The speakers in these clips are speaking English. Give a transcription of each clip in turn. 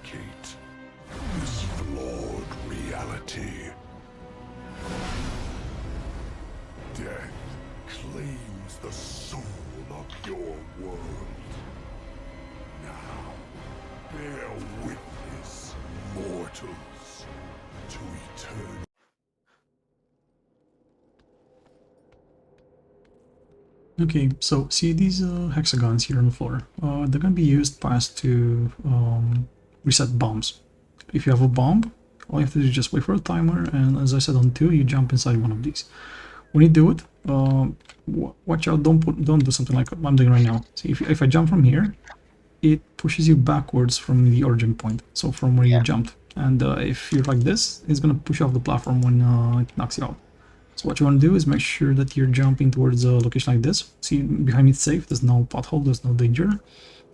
eradicate this flawed reality. Death claims the soul of your world. Now, bear witness, mortals, to eternal. Okay, so see these hexagons here on the floor? They're gonna be used by us to reset bombs. If you have a bomb, all you have to do is just wait for a timer, and as I said on 2, you jump inside one of these. When you do it, watch out, don't do something like I'm doing right now. See, if I jump from here, it pushes you backwards from the origin point, so from where you jumped. And if you're like this, it's gonna push you off the platform when it knocks you out. So what you want to do is make sure that you're jumping towards a location like this. See, behind me it's safe, there's no pothole, there's no danger.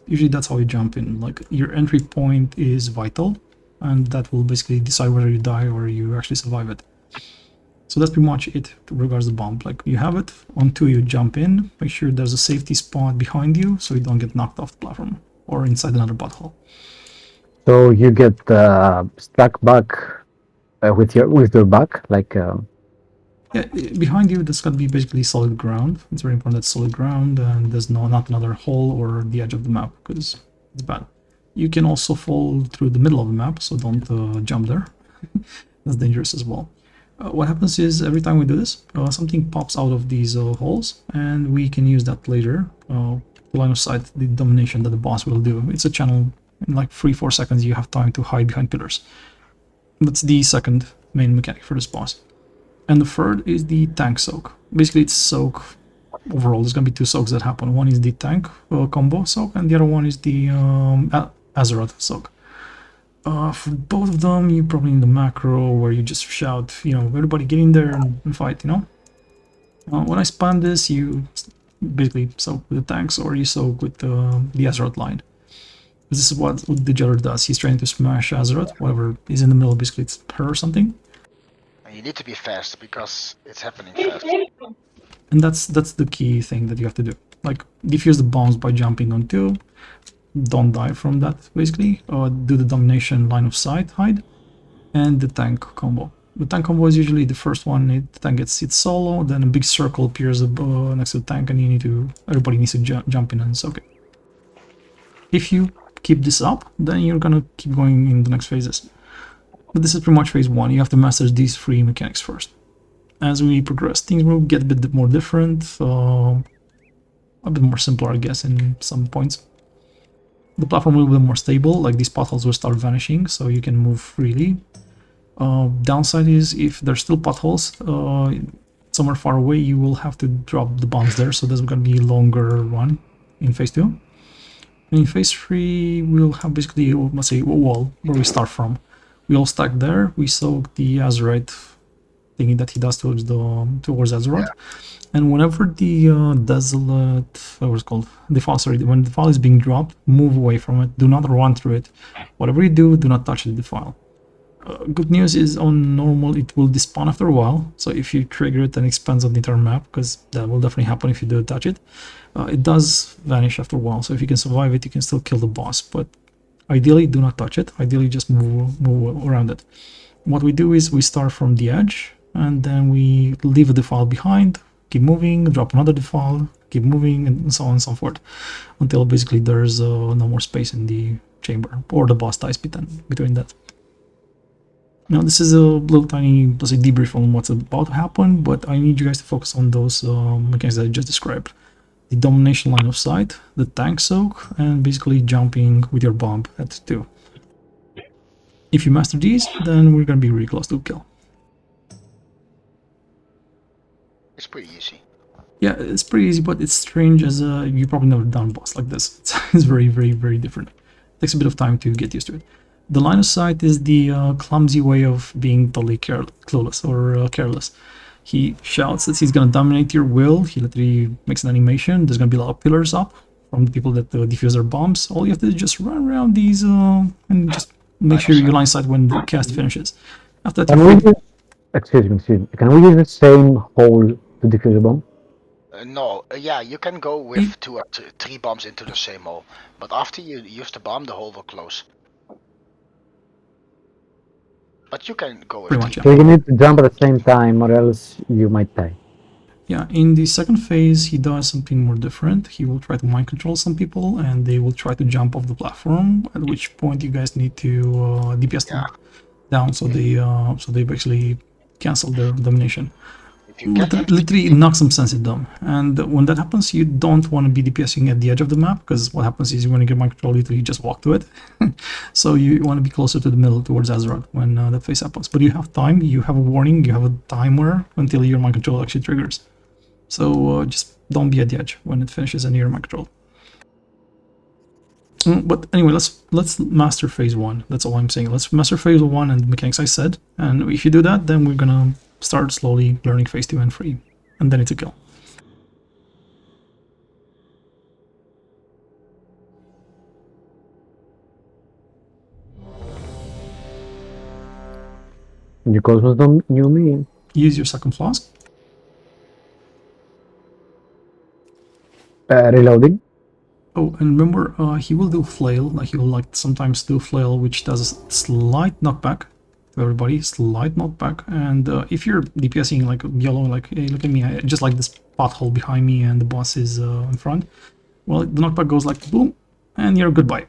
Usually that's how you jump in. Like, your entry point is vital, and that will basically decide whether you die or you actually survive it. So that's pretty much it regards the bomb. Like, you have it, on 2 you jump in, make sure there's a safety spot behind you so you don't get knocked off the platform or inside another pothole. So you get stuck back with your back, like. Yeah, behind you, there's gonna be basically solid ground. It's very important that's solid ground, and there's not another hole or the edge of the map, because it's bad. You can also fall through the middle of the map, so don't jump there. That's dangerous as well. What happens is, every time we do this, something pops out of these holes, and we can use that later. Line of sight, the domination that the boss will do. It's a channel, in like 3-4 seconds you have time to hide behind pillars. That's the second main mechanic for this boss. And the third is the tank soak. Basically, it's soak overall. There's going to be 2 soaks that happen. One is the tank combo soak, and the other one is the Azeroth soak. For both of them, you probably need the macro where you just shout, everybody get in there and fight, When I spam this, you basically soak with the tanks or you soak with the Azeroth line. This is what the Jedi does. He's trying to smash Azeroth, whatever is in the middle, basically it's her or something. You need to be fast because it's happening fast. And that's the key thing that you have to do. Like, defuse the bombs by jumping on 2. Don't die from that, basically. Do the domination line of sight hide. And the tank combo. The tank combo is usually the first one. The tank gets hit solo, then a big circle appears next to the tank, and everybody needs to jump in and soak it. If you keep this up, then you're gonna keep going in the next phases. But this is pretty much phase 1. You have to master these 3 mechanics first. As we progress, things will get a bit more different, a bit more simpler, I guess, in some points. The platform will be more stable, like these potholes will start vanishing, so you can move freely. Downside is, if there's still potholes somewhere far away, you will have to drop the bombs there, so there's gonna be a longer run in phase 2. And in phase 3, we'll have basically, let's say, a wall where we start from. We all stack there, we soak the Azerite thingy that he does towards Azeroth, and whenever the desolate, what's it called, defile, sorry, when the defile is being dropped, move away from it, do not run through it. Whatever you do not touch the defile. Good news is, on normal it will despawn after a while, so if you trigger it, then it expands on the entire map, because that will definitely happen if you do touch it. It does vanish after a while, so if you can survive it, you can still kill the boss, but ideally do not touch it. Ideally just move around it. What we do is we start from the edge, and then we leave a defile behind, keep moving, drop another defile, keep moving, and so on and so forth, until basically there's no more space in the chamber, or the boss dies between that. Now, this is a little tiny, let's say, debrief on what's about to happen, but I need you guys to focus on those mechanics that I just described. The domination line of sight, the tank soak, and basically jumping with your bomb at 2. If you master these, then we're gonna be really close to kill. It's pretty easy. Yeah, it's pretty easy, but it's strange, as you probably never done a boss like this. It's very, very, very different. It takes a bit of time to get used to it. The line of sight is the clumsy way of being totally clueless or careless. He shouts that he's gonna dominate your will. He literally makes an animation. There's gonna be a lot of pillars up from the people that defuse their bombs. All you have to do is just run around these and just make sure you line of sight when the cast finishes. After that, Excuse me. Can we use the same hole to defuse a bomb? No, yeah, you can go with 2 or 3 bombs into the same hole, but after you use the bomb, the hole will close. But you can go Pretty in much, team. So you need to jump at the same time, or else you might die. Yeah, in the second phase, he does something more different. He will try to mind control some people, and they will try to jump off the platform. At which point, you guys need to DPS them down, so they basically cancel their domination. If you get them, Literally knocks some sense into them. And when that happens, you don't want to be DPSing at the edge of the map, because what happens is you want to get mind control, literally just walk to it. So you want to be closer to the middle towards Azeroth when that phase happens. But you have time, you have a warning, you have a timer until your mind control actually triggers. So just don't be at the edge when it finishes and you're mind control. But anyway, let's master phase 1. That's all I'm saying. Let's master phase 1 and the mechanics I said. And if you do that, then we're gonna start slowly learning phase 2 and 3. And then it's a kill. You Cosmos don't knew me. Use your second flask. Reloading. Oh, and remember, he will do flail. Like he will sometimes do flail, which does a slight knockback to everybody. Slight knockback. And if you're DPSing like yellow, like hey, look at me, I just like this pothole behind me, and the boss is in front. Well, the knockback goes like boom, and you're goodbye.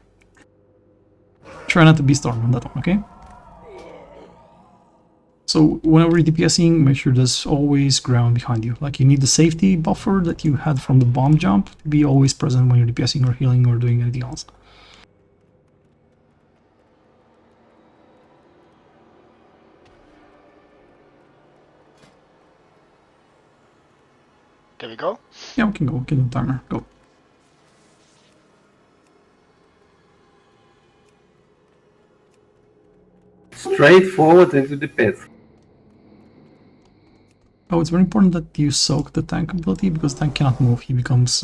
Try not to be storm on that one, okay? So whenever you're DPSing, make sure there's always ground behind you. Like you need the safety buffer that you had from the bomb jump to be always present when you're DPSing or healing or doing anything else. can we go? Yeah, we can go. We can do the timer. Go. Straight forward into the pit. Oh, it's very important that you soak the tank ability because tank cannot move. He becomes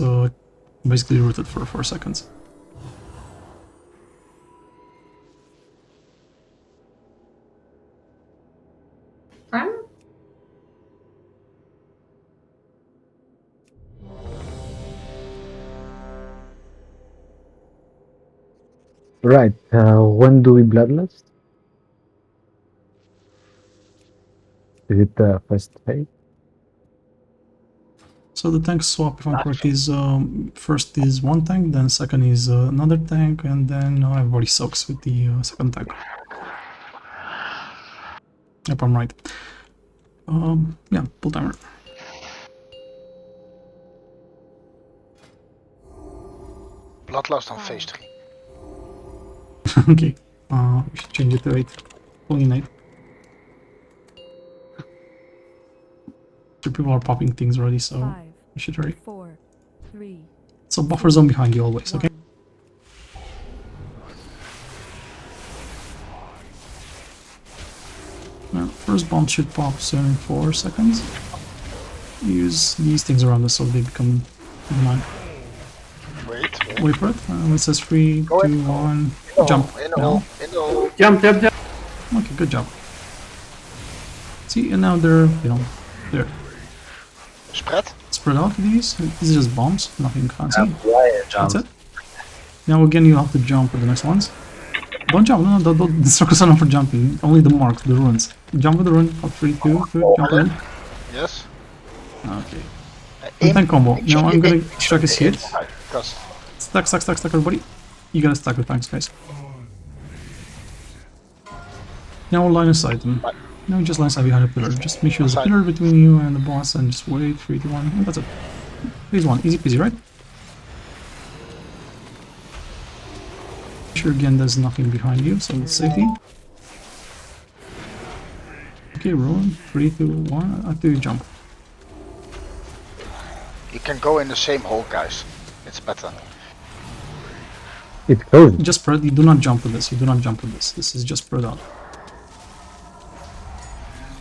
basically rooted for 4 seconds. Right. When do we bloodlust? Is it the first phase? So the tank swap, if I'm correct, is first is one tank, then second is another tank, and then everybody soaks with the second tank. If I'm right. Yeah, pull timer. Bloodlust on phase 3. Okay, we should change it to 8. Only 8. So people are popping things already, so 5, we should hurry. 4, 3. So buffer zone behind you always, okay? 1. Now, first bomb should pop soon in 4 seconds. Use these things around us so they become benign. Wait. Wait for it. It says 3, 2, Go in. 1. Jump. In Now. all. In all. Jump, jump, jump. Okay, good job. See, and now they're, they're Spread. spread out. These are just bombs, nothing fancy. Wire That's it. Now again, you have to jump with the next ones. Don't jump, no, the circles are not for jumping. Only the marks, the runes. Jump with the rune. 3, 2, 2, jump in. Yes. Okay. Tank combo. Now I'm gonna extract his hit. Because Stack, everybody. You gotta stack the tanks, guys. Now line of sight them. No, just line of sight behind the pillar. Just make sure there's a pillar between you and the boss, and just wait. 3, 2, 1. And that's it. Phase 1, easy peasy, right? Make sure again there's nothing behind you, so it's safety. Okay, rolling. 3, 2, 1. Until you jump. you can go in the same hole, guys. It's better. It's closed. Just spread. You do not jump with this. You do not jump with this. This is just spread out.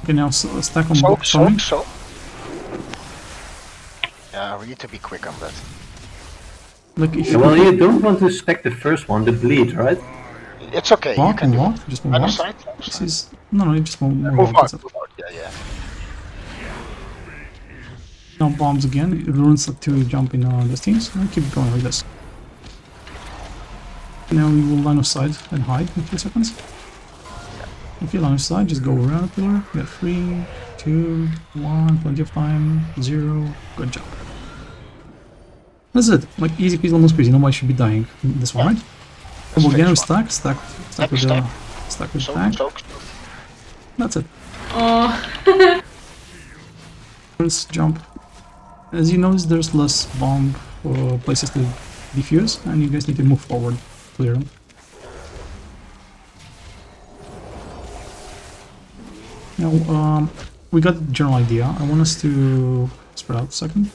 Okay, now stack on box coming. So. Yeah, we need to be quick on that. Like if you Well, you don't want to stack the first one, the bleed, right? It's okay. You walk can and do walk, it. just move Line of out. sight. This is no, you just move Move out. out. That's it. Move out. Yeah. Now bombs again. It ruins to jump in these teams. And keep going like this. Now we will line of sight and hide in 2 seconds. If you're on your side, just go around the pillar. Get 3, 2, 1, plenty of time, 0. Good job. That's it. Like easy peasy, lemon squeezy. Nobody should be dying. This one, right? Let's Come again with finish stack with Stack. the stack with So, tank. stoked. That's it. Oh. Let's jump. As you notice, there's less bomb places to defuse, and you guys need to move forward, clear them. Now, we got a general idea. I want us to spread out a second.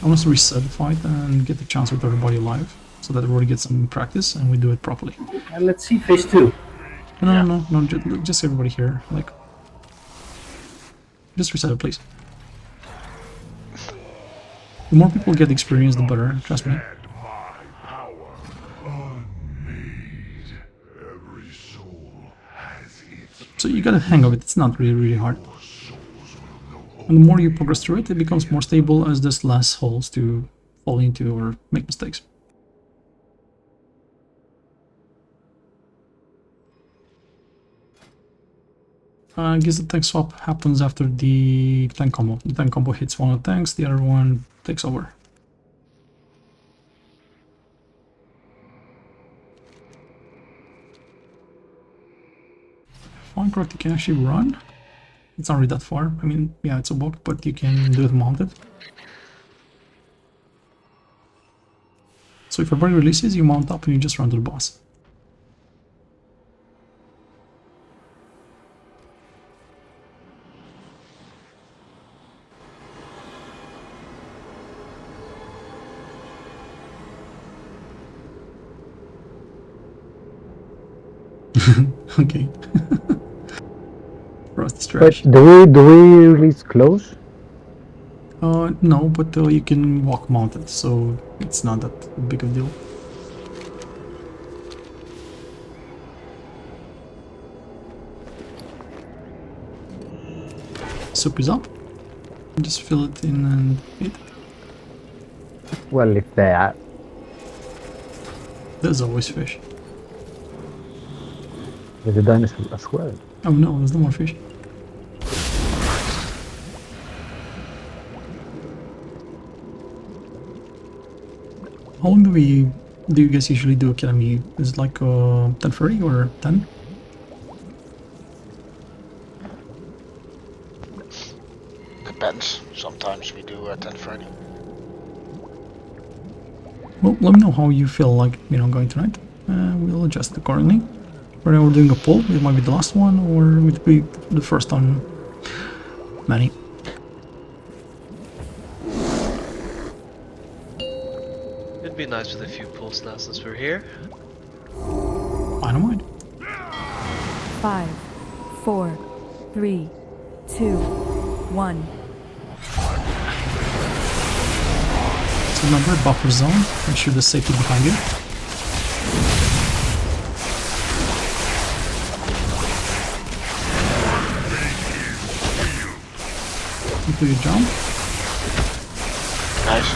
I want us to reset the fight and get the chance with everybody alive, so that everybody gets some practice and we do it properly. Let's see phase 2. No, just everybody here. Like, just reset it, please. The more people get experience, the better. Trust me. Every soul has its So you got a hang of it. It's not really hard. And the more you progress through it, it becomes more stable as there's less holes to fall into or make mistakes. I guess the tank swap happens after the tank combo. The tank combo hits one of the tanks, the other one takes over. If I'm correct, you can actually run. It's not really that far. I mean, yeah, it's a walk, but you can do it mounted. So if everybody releases, you mount up and you just run to the boss. Okay. Rust But trash. do we release close? No, but you can walk mounted, so it's not that big of a deal. Soup is up. Just fill it in and eat it. Well, if they are. There's always fish. There's a dinosaur as well. Oh no, there's no more fish. How long do you guys usually do Academy? Is it like 10:30 or 10? Depends. Sometimes we do 10:30. Well, let me know how you feel like, going tonight. We'll adjust accordingly. Right now we're doing a poll. It might be the last one, or it would be the first on many. It'd be nice with a few pulls now since we're here. I don't mind. 5, 4, 3, 2, 1. So remember, buffer zone. Make sure there's safety behind you. Until you jump. Nice.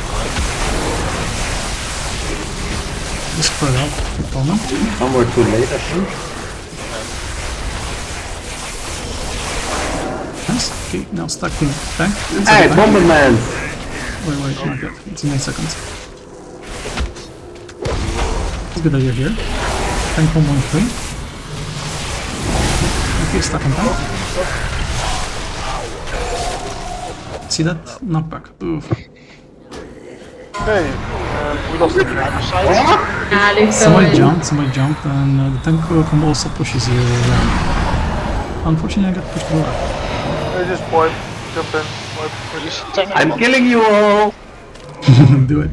Just spread out the opponent. Somewhere too late, I think. Nice. Okay, now stack the tank. Hey, Bomberman! Wait, not yet. It's in 9 seconds. It's good that you're here. Tank combo in 3. Okay, stack on tank. See that? Knockback. Oof. Okay, we lost the driver's side. Ah, leave Somebody going. jumped, and the tank combo also pushes you around. Unfortunately, I got pushed to the left. Just wipe, jump in, wipe. You should take I'm one. killing you all! Do it.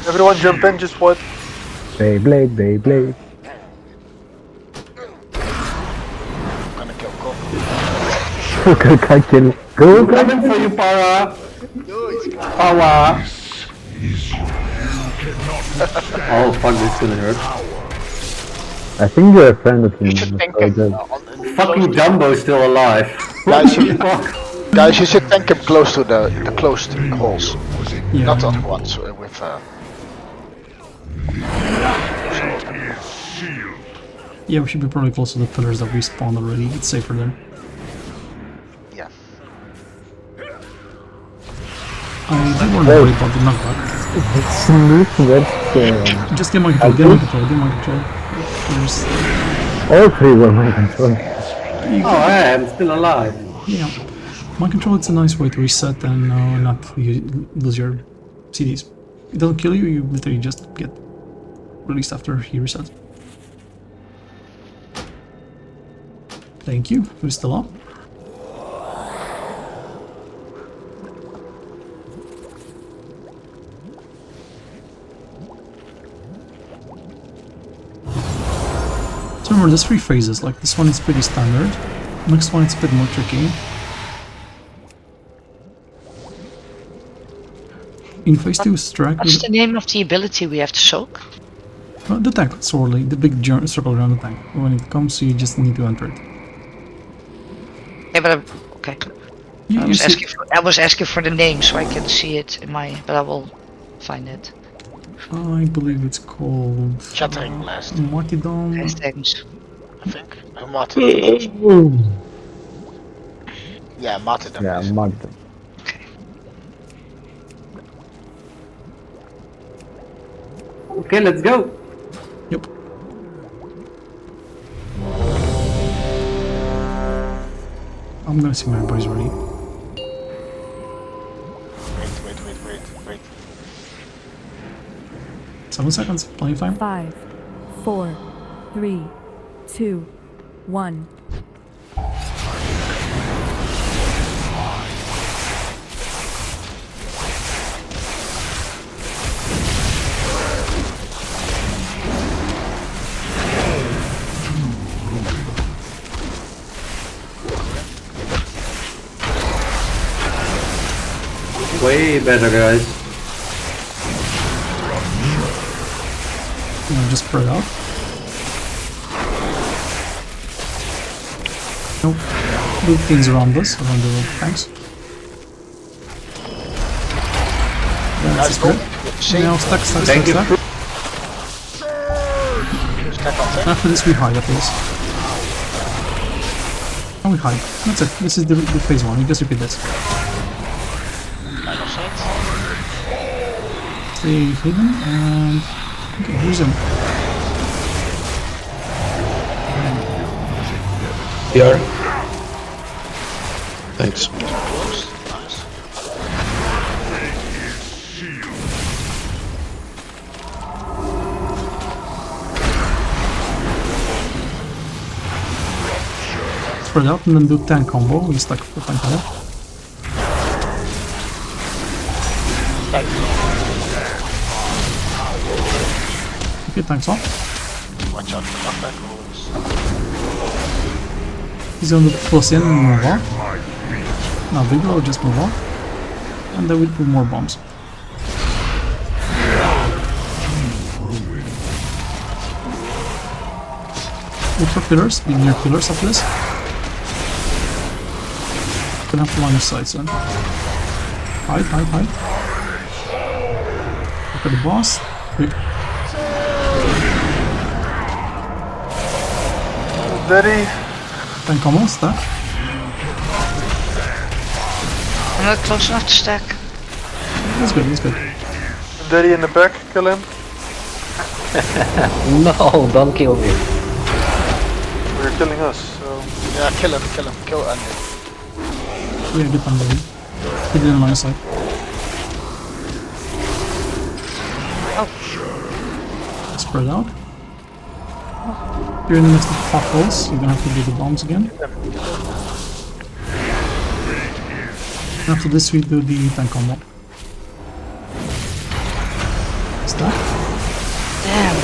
Everyone jump in, just wipe. Beyblade, Beyblade. I'm gonna kill Cobb. Can't kill. Go, Coming for you, Para! Para! Oh fuck, this is gonna hurt. I think you're a friend of him. You should tank so him. just- Fucking Jumbo's still alive. Guys, you should tank him close to the closed holes, Yeah. not the other ones with. Yeah, we should be probably close to the pillars that we spawned already. It's safer there. Yeah. I do worry about the knockback. Just get my control, get my control, get my control. There's... All three were my control. Oh, hey, I'm still alive. Yeah. Mind control, it's a nice way to reset and not lose your CDs. It doesn't kill you, you literally just get released after he resets. Thank you. Who's still up? So remember, there's 3 phases. Like, this one is pretty standard. Next one, it's a bit more tricky. In phase 2, Strike. What's the name of the ability we have to soak? The tank, sorely, the big circle around the tank. When it comes, you just need to enter it. Yeah, but okay. Yeah, I was asking for the name so I can see it in my. But I will find it. I believe it's called Shattering Blast. Martyrdom. Thanks. I think. Martyrdom. Yeah, Martyrdom. Yeah, martyrdom. Okay, let's go. Yep. I'm gonna see when everybody's ready. Wait. 7 seconds, plenty of time. 5, 4, 3, 2, 1. Way better, guys. Just spread out. Nope. Move things around us, around the tanks. That's good. Now stack. After this we hide at least. And we hide. That's it. This is the phase 1. We just repeat this. Stay hidden and... Okay, resume. Here. Thanks. Spread out and then do tank combo. We stack the tank combo. Okay, thanks off. Watch out for knockback rolls. He's going to close in and move on. Now big will just move on. And then we put more bombs. Look for pillars, be near pillars after this. Gonna have to line of sight soon. Hide. Look at the boss. Quick. Daddy. Tank combo, stack. I'm not close enough to stack. That's good. Daddy in the back, kill him. No, don't kill me. They're killing us, so... Yeah, kill him. Kill Onion. Yeah, good time, baby. He didn't line of sight. Spread out. You're in the midst of potholes, you're gonna have to do the bombs again. And after this we do the tank combo. Stack. Damn.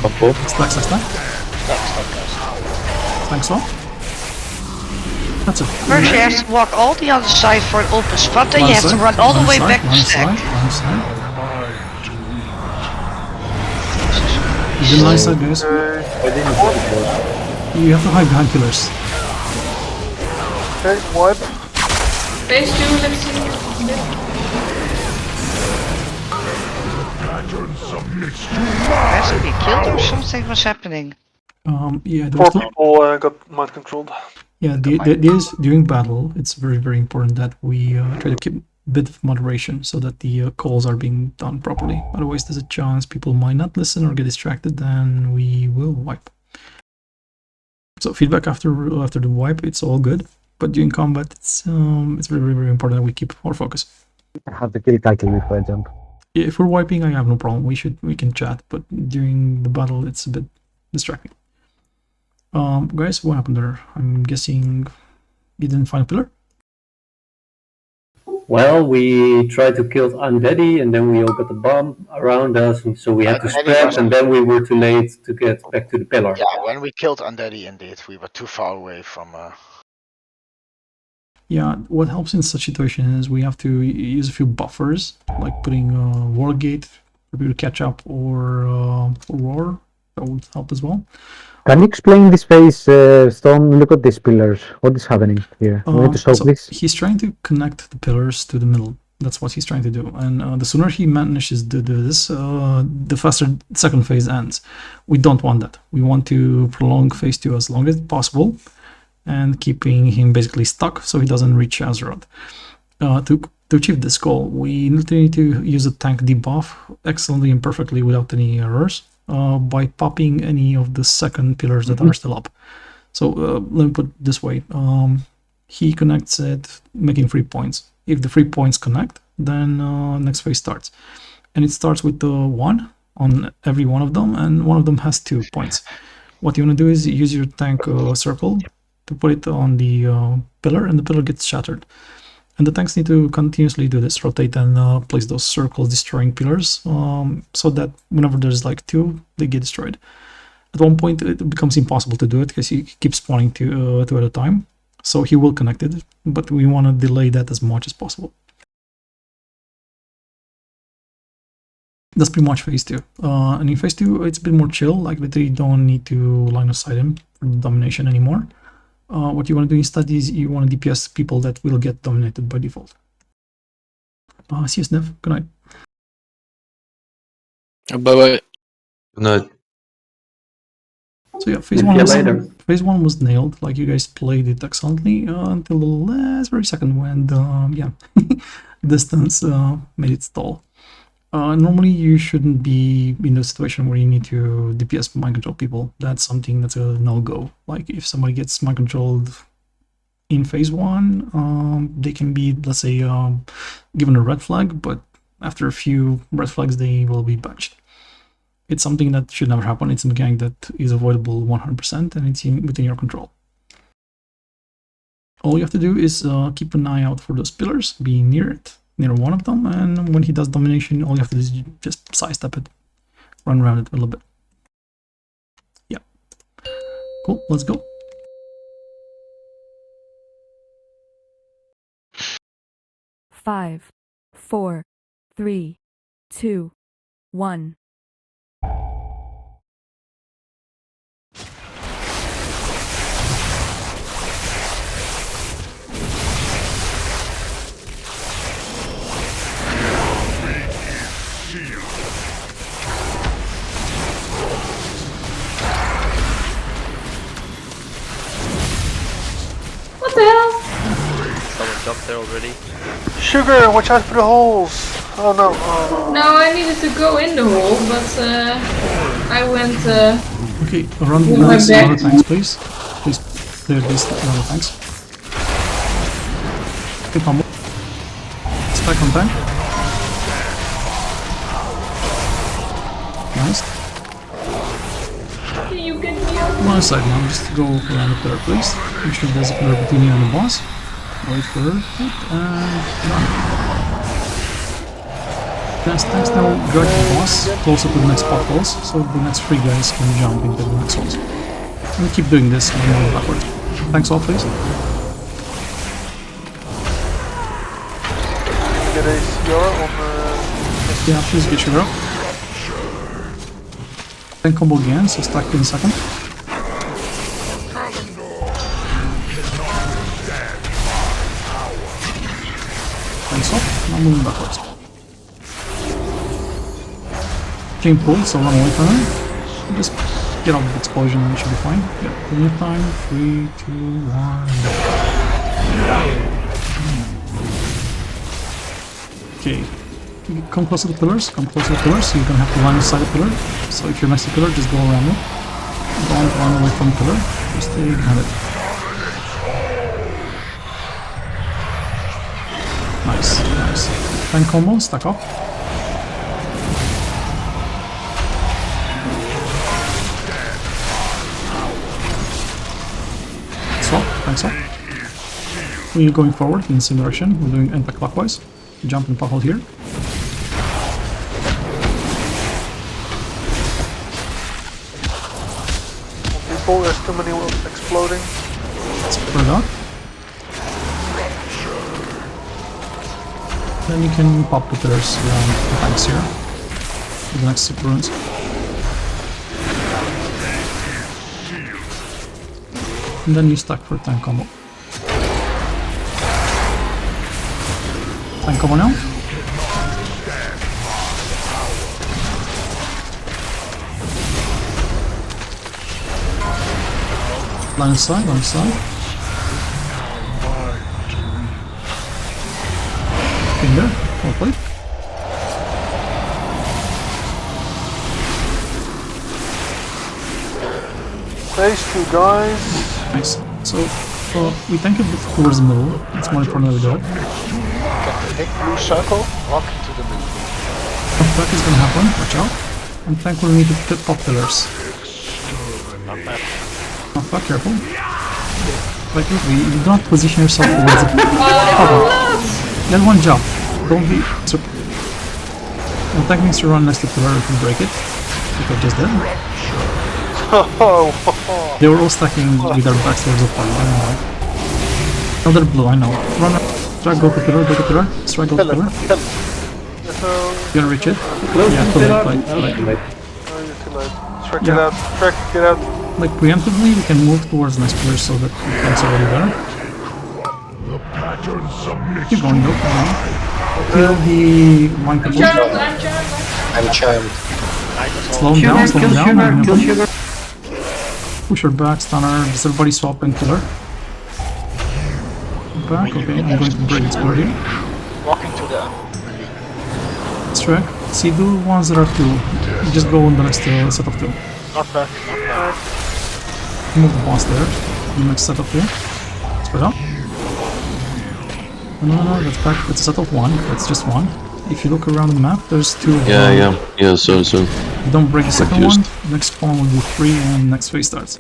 Combo. Stack. Thanks all. That's it. First you have to walk all the other side for an open spot, then you have to run all the way back to stack. Line side, guys. You have to hide behind pillars. Okay, what? Phase 2, let's see. Has to be killed or something was happening? Yeah, Four there's still, people got mind controlled. yeah. During battle, it's very very important that we try to keep a bit of moderation so that the calls are being done properly. Otherwise, there's a chance people might not listen or get distracted, and we will wipe. So feedback after the wipe, it's all good. But during combat, it's very very very important that we keep our focus. I have the kill title before I jump. Yeah, if we're wiping, I have no problem. We can chat, but during the battle, it's a bit distracting. Guys, what happened there? I'm guessing you didn't find a pillar? Well, we tried to kill Undeady, and then we all got a bomb around us, and so we had to spread, and then we were too late to get back to the pillar. Yeah, when we killed Undeady, indeed, we were too far away from. Yeah, what helps in such situation is we have to use a few buffers, like putting a war gate for people to catch up, or roar. That would help as well. Can you explain this phase, Storm? Look at these pillars. What is happening here? We need to solve this. He's trying to connect the pillars to the middle. That's what he's trying to do. And the sooner he manages to do this, the faster the second phase ends. We don't want that. We want to prolong phase 2 as long as possible and keeping him basically stuck so he doesn't reach Azeroth. To achieve this goal, we need to use a tank debuff excellently and perfectly without any errors. By popping any of the second pillars that are still up. So let me put it this way. He connects it, making 3 points. If the 3 points connect, then next phase starts. And it starts with the 1 on every one of them, and one of them has 2 points. What you want to do is use your tank circle to put it on the pillar, and the pillar gets shattered. And the tanks need to continuously do this, rotate and place those circles, destroying pillars, so that whenever there's like 2, they get destroyed. At one point, it becomes impossible to do it because he keeps spawning 2 at a time. So he will connect it, but we want to delay that as much as possible. That's pretty much phase 2. And in phase 2, it's a bit more chill, like literally don't need to line of sight him for domination anymore. What you want to do instead is you want to DPS people that will get dominated by default. See you, Sniff. Good night. Bye-bye. Good night. So yeah, phase one was nailed. Like you guys played it excellently until the last very second when distance made it stall. Normally you shouldn't be in the situation where you need to DPS mind control people. That's something that's a no-go. Like if somebody gets mind controlled in phase 1, they can be, let's say, given a red flag, but after a few red flags they will be batched. It's something that should never happen. It's a mechanic that is avoidable 100% and it's within your control. All you have to do is keep an eye out for those pillars, be near one of them, and when he does domination, all you have to do is just sidestep it, run around it a little bit. Yeah. Cool, let's go. Five, 4, 3, 2, 1. What the hell? Someone jumped there already. Sugar, watch out for the holes! Oh no. No, I needed to go in the hole, but I went. Okay, around the next other tanks, please. Please clear these other tanks. Good combo. Spike on tank. Nice. Can you get me out? One side now, just go around the pillar, please. Make sure there's a pillar between you and the boss. Wait for it, and run. Thanks now, drag the boss closer to the next potholes, so the next 3 guys can jump into the next holes. And keep doing this and move backward. Thanks all, please. Get a CR on Yeah, please get your up. Then combo again, so stack in a second. Thanks off, now moving backwards. Chain pull, so run away from him. Just get out of the explosion and it should be fine. Yeah, clean your time. 3, 2, 1. Okay. Come close to the pillars, come close to the pillars. You're gonna have to line inside the pillar. So if you're next to the pillar, just go around it. Don't run away from the pillar. Just stay behind it. Nice, nice. 10 combo, stack up. Swap, thanks up. We're going forward in the same direction. We're doing anti-clockwise. Jump and pop out here. People, there's too many exploding. Spread out. Then you can pop the pillars around the tanks here. The next super runes. And then you stack for tank combo. Tank combo now. Line inside, line inside. In there, well played. Phase 2, guys. Nice. So, we tank it towards the middle. It's more important that we do it. Take blue circle, walk into the middle. Attack is gonna happen, watch out. And tank will need to pop pillars. Not bad. Not bad, careful. Like, look, you don't position yourself towards the cover. Get one jump. Don't be... And tank needs to run next to the pillar if you break it. Like I just did. They were all stacking with their backs towards the fire, I don't know why. No, they're blue, I know. Run up. Strike, go to pillar, go to pillar. Strike, go to pillar. You gonna reach it? Yeah, too late, Oh, you're too late. Shrek, get out. Shrek, get out. Like, preemptively, we can move towards the next pillar so that the tank's already there. Keep going, go. Kill the one people. I'm a child. Slow him down, slow him down. Push her back, stunner. Does everybody swap and kill her? Back, okay, I'm going to break this pillar here. Walk into the Strike. See, do ones that are 2. You just go on the next set of 2. Not bad, not bad. Move the boss there. The next set of 2. Spread out. No, that's back. That's a set of 1. That's just 1. If you look around the map, there's 2 of them. Yeah, so. Don't break the second one. Next spawn will be 3 and next phase starts.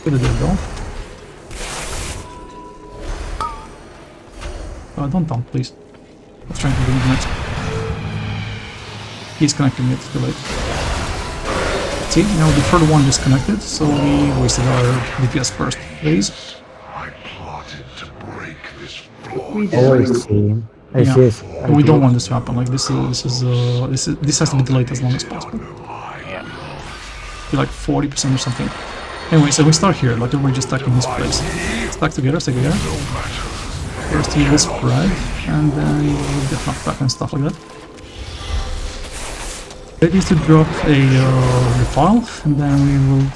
Good idea, though. Don't dump, please. Let's try to do the next. He's connecting it, too late. See, now the third one disconnected, so we wasted our DPS first phase. I plotted to break this Oh, I see. I see. We don't want this to happen. Like this has to be delayed as long as possible. Be like 40% or something. Anyway, so we start here. Like everybody just stack in this place. Stack together, stay together. First he will spread, and then we'll get knocked back and stuff like that. The idea is to drop a file, and then we will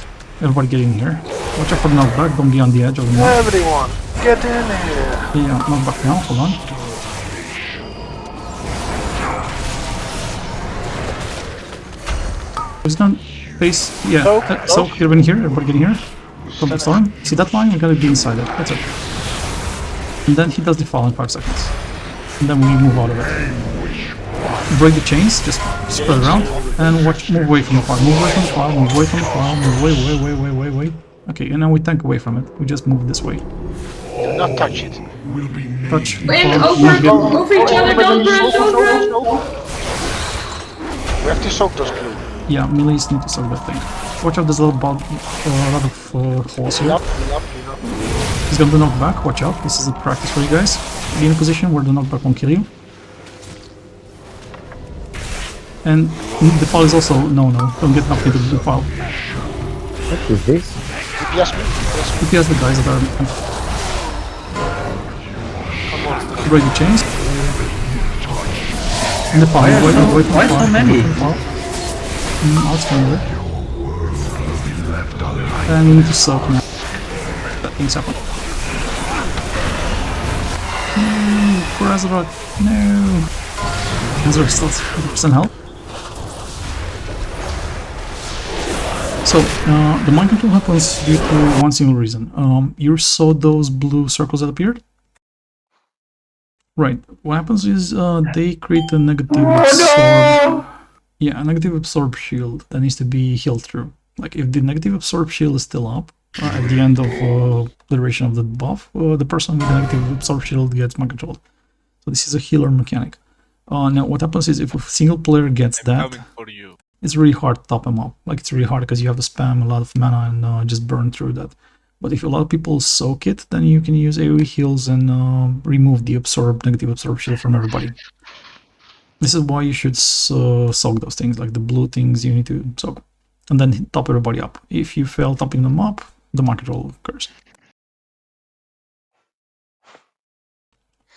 everybody get in here. Watch out for the knockback. Don't be on the edge of the map. Everyone, get in here. Yeah, knockback now. Hold on. Who's gonna face? Yeah. So get in here. Everybody get in here. From the storm. See that line? We gotta be inside it. That's it. And then he does the fall in 5 seconds. And then we move out of it. Break the chains, just spread around, and move away from the fire. Move away from the fire, move away from the fire, move away. Okay, and now we tank away from it. We just move this way. Do not touch it. Touch. Wait, over each other, don't run. We have to soak those glue. Yeah, melees need to soak that thing. Watch out, there's a lot of holes here. He's gonna do knockback, watch out. This is a practice for you guys. Be in a position where the knockback won't kill you. And the file is also no, don't get knocked into the file. What is this? DPS the guys that are break the chains. And the file, wait Why so many? I'll explain it. And we need to soak now. That thing's happened. No, for Azeroth. No. Azeroth still 100% health. So, the mind control happens due to one single reason. You saw those blue circles that appeared? Right. What happens is they create a negative absorb. Yeah, a negative absorb shield that needs to be healed through. Like if the negative absorb shield is still up at the end of the duration of the buff, the person with the negative absorb shield gets mind controlled. So this is a healer mechanic. Now what happens is if a single player gets that, it's really hard to top them up. Like it's really hard because you have to spam a lot of mana and just burn through that. But if a lot of people soak it, then you can use AoE heals and remove the negative absorb shield from everybody. This is why you should soak those things, like the blue things you need to soak. And then top everybody up. If you fail topping them up, the mind control occurs.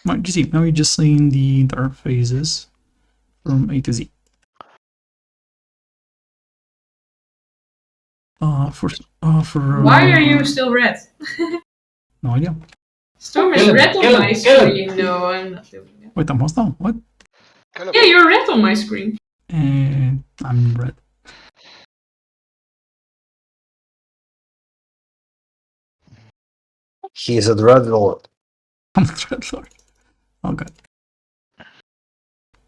Right, you see, now you're just seeing the entire phases from A to Z. Why are you still red? No idea. Storm is red on my screen. No, I'm not doing it. Wait, I'm hostile. What? Yeah, you're red on my screen. I'm red. He is a Dreadlord. I'm a Dreadlord. Oh god.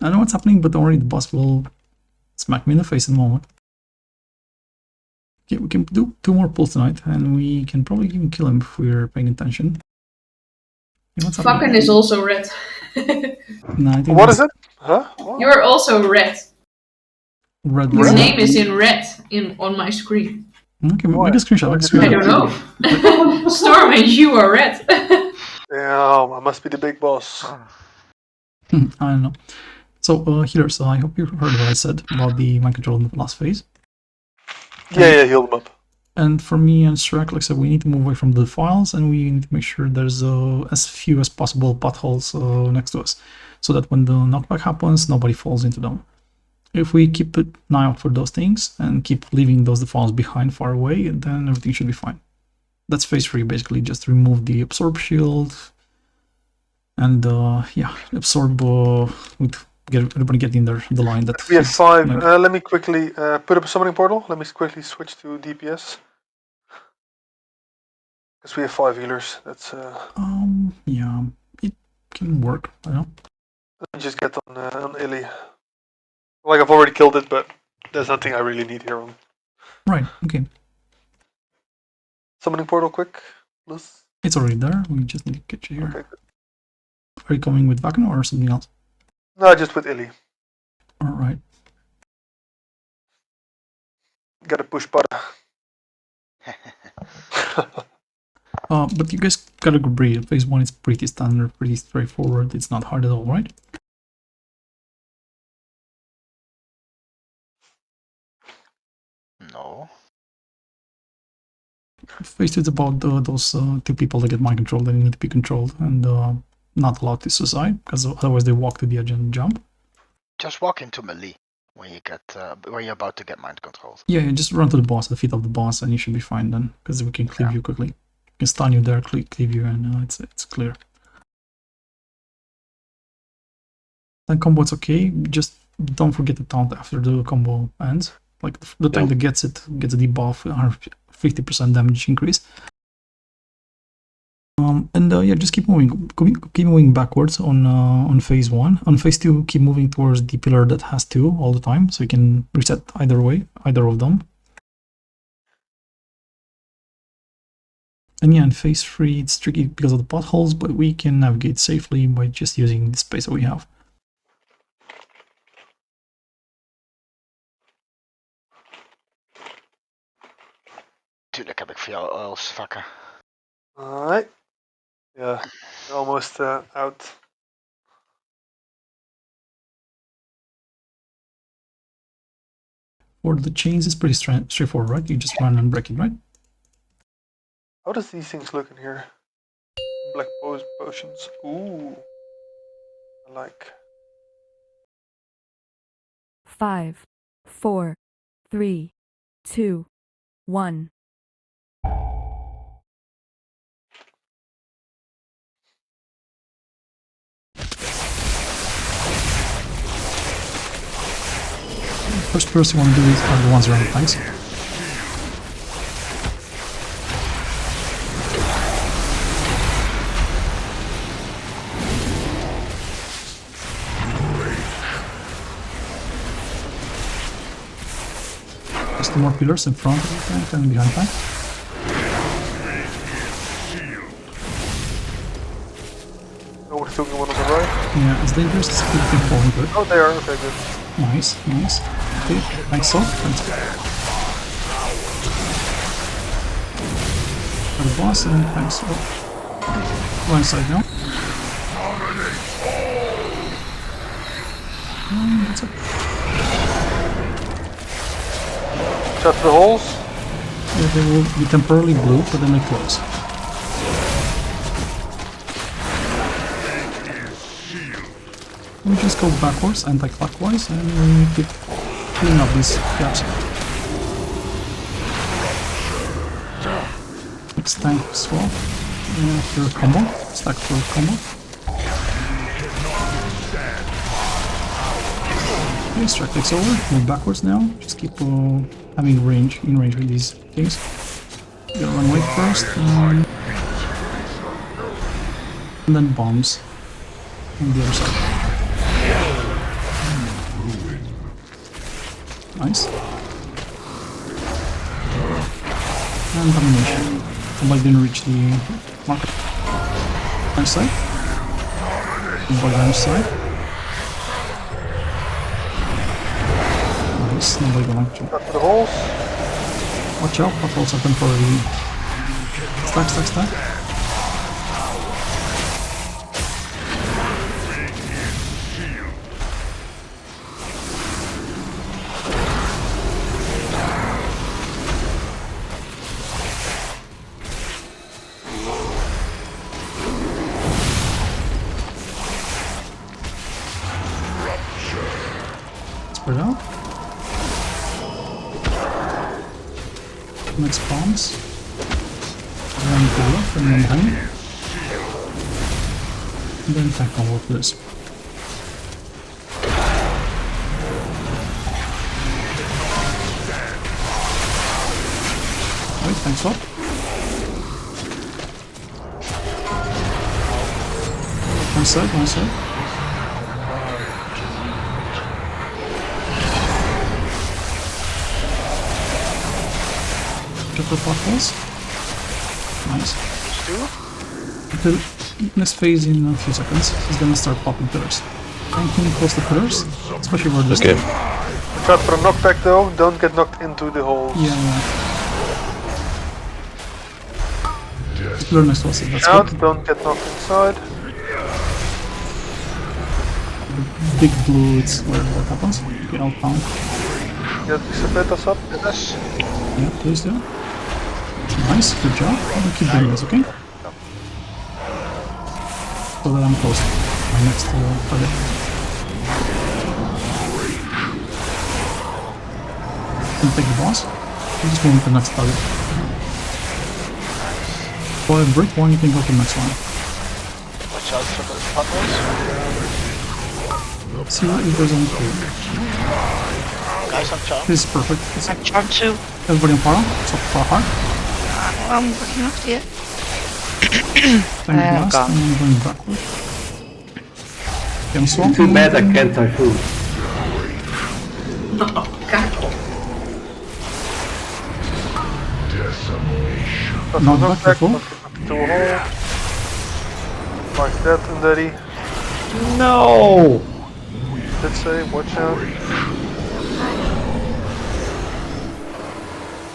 I know what's happening, but don't worry, the boss will smack me in the face in a moment. Okay, we can do 2 more pulls tonight, and we can probably even kill him if we're paying attention. Fucking is also red. No, what is it? Huh? What? You're also red. Red. Your name is in red on my screen. Okay, make a screenshot. I don't know. Storm and you are red. Damn, I must be the big boss. I don't know. So, healers, I hope you heard what I said about the mind control in the last phase. Yeah, heal them up. And for me and Shrek, like I said, we need to move away from the files and we need to make sure there's as few as possible potholes next to us, so that when the knockback happens, nobody falls into them. If we keep an eye out for those things and keep leaving those defiles behind far away, then everything should be fine. That's phase 3, basically, just remove the absorb shield and yeah, absorb everybody get in there, the line that we have 5. Let me quickly put up a summoning portal. Let me quickly switch to DPS. Because we have 5 healers. That's yeah, it can work. I know. Let me just get on Illy. Like I've already killed it, but there's nothing I really need here on. Right. Okay. Summoning portal, quick, please. It's already there. We just need to get you here. Okay, good. Are you coming with Vakan or something else? No, just with Illy. All right. Gotta push butter. But you guys gotta agree. Phase 1 is pretty standard, pretty straightforward. It's not hard at all, right? No. Phase 2 is about those 2 people that get mind control that need to be controlled and not allowed to suicide, because otherwise they walk to the edge and jump. Just walk into melee when you get when you're about to get mind controlled. Yeah, just run to the boss, the feet of the boss, and you should be fine then, because we can cleave you quickly. We can stun you there, cleave you, and it's clear. Then combo, it's okay. Just don't forget to taunt after the combo ends. Like the tank that gets it gets a debuff, 50% damage increase. And yeah, just keep moving backwards on phase 1. On phase 2, keep moving towards the pillar that has 2 all the time, so you can reset either way, either of them. And yeah, in phase 3, it's tricky because of the potholes, but we can navigate safely by just using the space that we have. Tuurlijk heb ik voor jou als vakker. Alright. Yeah, almost out. For the chains, it's pretty straightforward, right? You just run and break it, right? How does these things look in here? Black potions. Ooh. I like. 5, 4, 3, 2, 1. First person you want to do are the ones around the tanks. Just two more pillars in front of the tank and behind tank. Oh, we're still one on the right. Yeah, it's dangerous to keep them falling good. Oh, they are. Okay, good. Nice, nice. Okay, thanks so. Thanks. For the boss and thanks. Oh. Right side now. That's it. Shut the holes. Yeah, they will be temporarily blue, but then they close. We just go backwards, anti-clockwise, and we keep filling up these gaps. Next tank as well. For a combo. Stack for a combo. Okay, strike takes over. Move backwards now. Just keep having range, in range with these things. Gotta run away first. And then bombs on the other side. Nice. And domination. Somebody didn't reach the marker. Left side. Nobody left side. Nice. Nobody going to. Shut the holes. Watch out, potholes are temporarily. Stack, stack, stack. Spread out. Next bombs. One to the left and one behind. And then attack all of this. Right, thanks a lot. One side, one side. Triple potholes. Nice. The next phase in a few seconds is gonna start popping pillars. And can close the pillars, especially where this. Okay. Watch out for a knockback though. Don't get knocked into the holes. Yeah, yeah. The pillar next to us, that's Out. good. Don't get knocked inside. The big blue, it's where that happens. Okay, I'll pound. Get Sepulchers up. Yeah, please do. Nice, good job. I'm gonna keep doing this, okay? So that I'm close to my next target. Can take the boss. I'm just going to the next target. For a brick one, you can go to the next one. Watch out for the potholes. See if there's only two. Guys on charm. This is perfect. I'm charmed too. Everybody on para, so far hard. I'm working off the Tank blast, gone. and I'm going backward. Okay, I'm swamping. Too bad I can't typhoon. Not back, careful. To a hole. Like that and daddy. No! Let's say, watch out.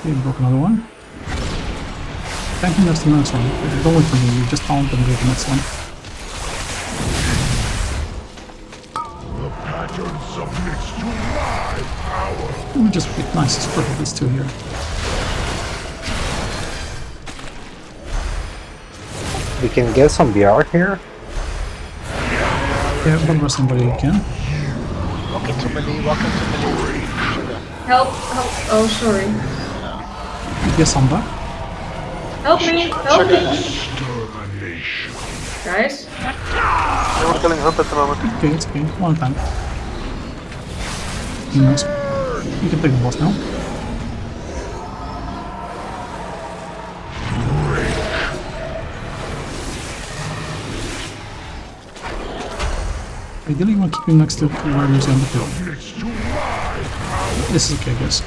Okay, broke another one. Tanking next to the next one. Don't wait for me, you just pound and go to the next one. The pattern submits to my power. We just pick nice, it's perfect, it's two here. We can get some BR here. Yeah, don't rush somebody you can. Walk into melee, walk into melee. Help, help. Oh, sorry. Yes, I'm back. Help me, help me. Guys. They were killing Hub at the moment. Okay, it's okay. One time. Nice. You can take the boss now. Ideally, you want to keep him next to where he's on the hill. This is okay, guys.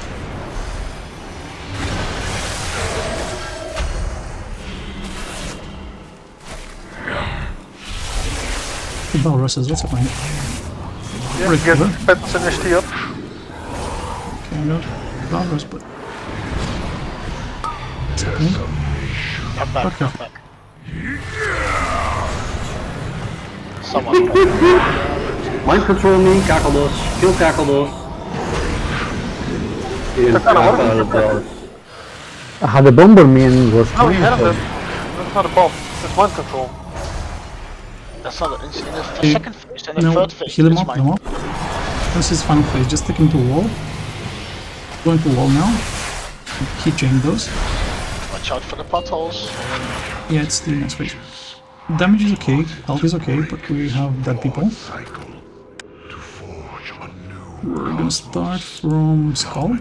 The bell rushes, what's happening? Yeah, Break get cover. Pet's initiative up. Okay, I got bell rush, but... What's happening? I'm back, Okay. I'm back. Someone. Mind control me, Kakeldos. Kill Kakeldos. The Bomberman was No, he fine, had so- it. That's not a bomb. It's mind control. That's not in the Okay, second phase and the no, third phase. heal him it's up, mine. heal him up. This is final phase, just stick him to wall. Go into wall now. Keychain those. Watch out for the potholes. Yeah, it's the next phase. Damage is okay, health is okay, but we have dead people. We're gonna start from Skull.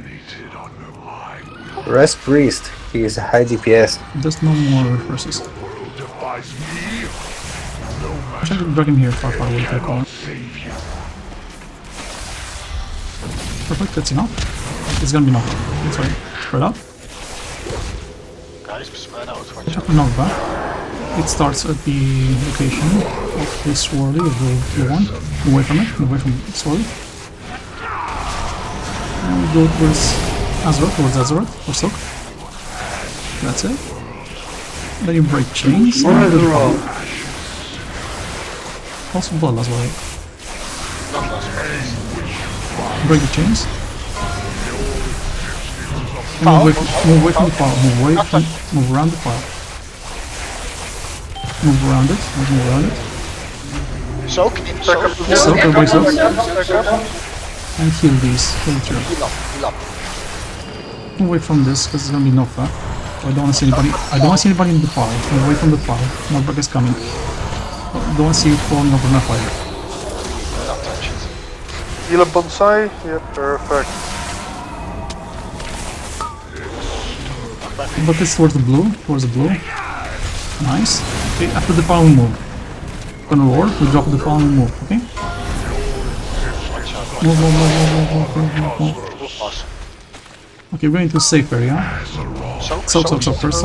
Rest Priest. He is a high DPS. There's no more versus. Try to drag him here far away to the corner. Perfect, that's enough. It's gonna be enough. That's right. Spread out. Guys, spread out. Watch Check out. the knockback. It starts at the location of the swirly, of the one. Move away from it, move away from the swirly. And we go towards Azeroth, or Silk. That's it. Then you break chains. and do the power. Also Bloodlust, right? Break the chains. And move away from the pile. Move around the pile. Move around it. Move around it. Soak. Soak, everybody soak. And heal these. Heal through. Heal up. Move away from this because it's gonna be no fat. I don't want to see anybody. I don't want to see anybody in the pile. Move away from the pile. Knockback is coming. I don't want to see you falling over my fire. Heal up bonsai. Yeah, perfect. But it's towards the blue. Nice. Okay, after the pile we move. Gonna roar. We drop the pile and we move. Okay. Move. Awesome. Okay, we're going to a safe area. Soak first.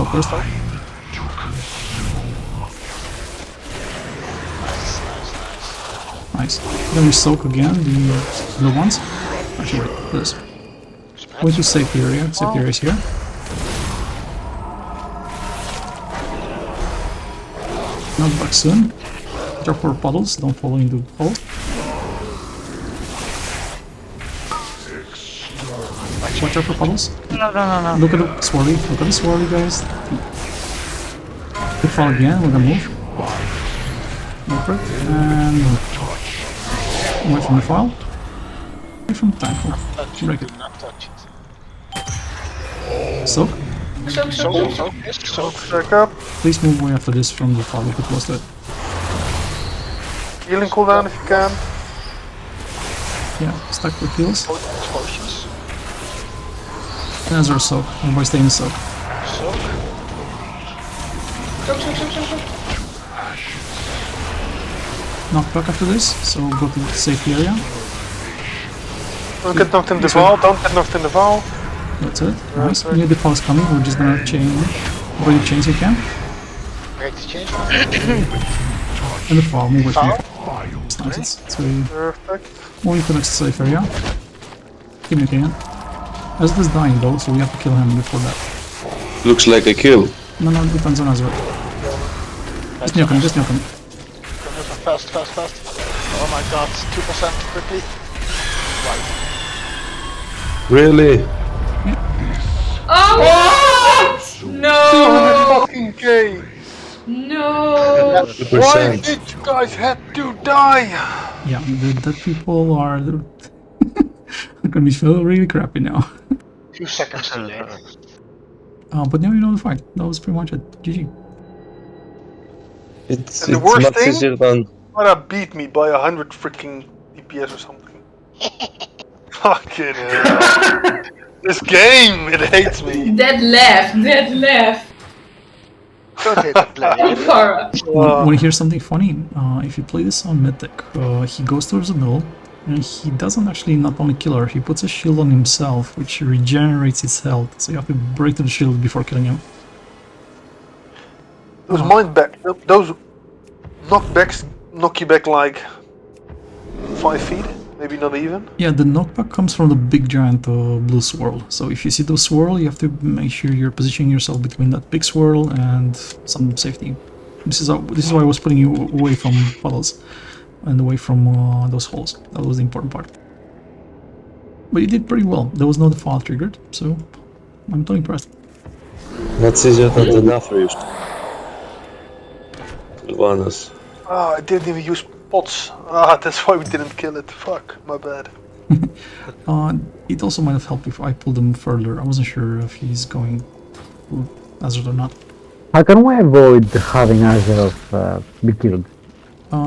Nice. Then we soak again the blue ones. Actually, wait, this. Going to safe area. Safe area is here. Not back soon. Watch out for puddles. Don't fall into holes. Watch out for puddles. No. Look at the swirly. Look at the swirly, guys. We fall again. We're gonna move. Move it and move. Away from the file. Away from the tank. Break it. Soak. Soak. Back up. Please move away after this from the file if it was that. Healing cooldown if you can. Yeah, stack with heals. Potions. And as our soak. Everybody stay in the soak. Soak. Knock back after this, so go to the safety area. Don't get knocked in the Zovaal. Don't get knocked in the Zovaal. That's it. Nice. Near the pulse coming, we're just gonna chain. Break the chains you can. Break the change. And the fall, move away from the fall. It's nice. It's really Perfect. moving to the next safe area. Give me a can. As this dying though, so we have to kill him before that. Looks like a kill. No, it depends on Azeroth. Just nuke him. Fast. Oh my god, 2% quickly. Right. Really? Oh, what? No! Fucking gay. No! Why did you guys have to die? Yeah, the dead people are... I'm making me feel really crappy now. Few seconds too late. But now you know the fight. That was pretty much it. GG. It's And the worst much thing? easier than Wanna beat me by 100 freaking DPS or something. Fucking hell. This game, it hates me. Dead left, dead left. Don't hate the player. Para. Want to hear something funny? If you play this on Mythic, he goes towards the middle, and he doesn't actually not only kill her, he puts a shield on himself, which regenerates his health, so you have to break through the shield before killing him. Those mind back, those knockbacks knock you back like 5 feet, maybe not even. Yeah, the knockback comes from the big giant blue swirl, so if you see the swirl, you have to make sure you're positioning yourself between that big swirl and some safety. This is why I was putting you away from puddles and away from those holes. That was the important part. But you did pretty well. There was no fall triggered, so I'm totally impressed. much easier than the Nathrus. Sylvanas. Ah, I didn't even use pots. Ah, that's why we didn't kill it. Fuck, my bad. It also might have helped if I pulled him further. I wasn't sure if he's going Azeroth or not. How can we avoid having Azeroth be killed?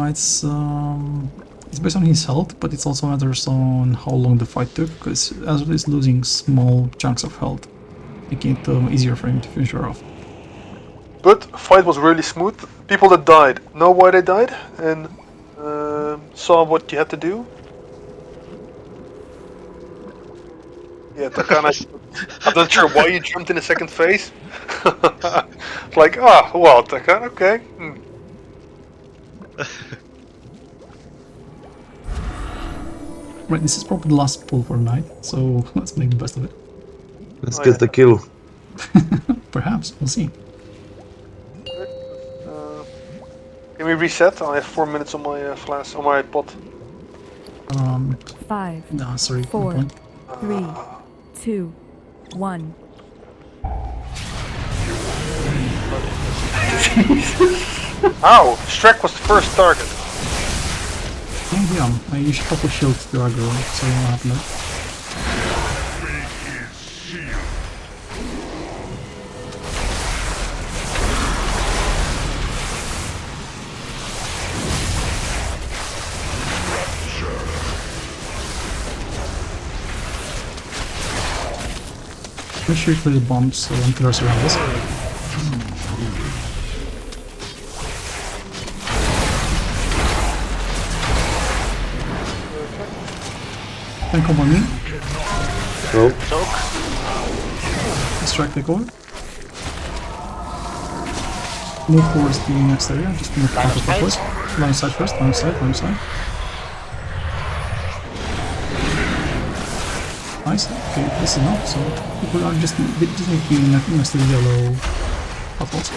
It's based on his health, but it's also matters on how long the fight took, because Azeroth is losing small chunks of health, making it easier for him to finish her off. But fight was really smooth. People that died know why they died and saw what you had to do. Yeah, Takana, I'm not sure why you jumped in the second phase. Like, ah, well, Takana, okay. Right, this is probably the last pull for the night, so let's make the best of it. Let's get the kill. Perhaps, we'll see. Can we reset? I have 4 minutes on my flask, on my pot. 5, No, sorry. 4, 3, 2, 1. Ow! Shrek was the first target. Yeah, you should pop a shield to aggro, so you won't have no. Make sure you clear the bombs and pillars around us. Can come on me. No. Distract the core. Move towards the next area, just move counterclockwise. Line of sight first, line of sight, line of sight. Nice. Okay, this is enough, so people are just need to be next to the yellow potholes.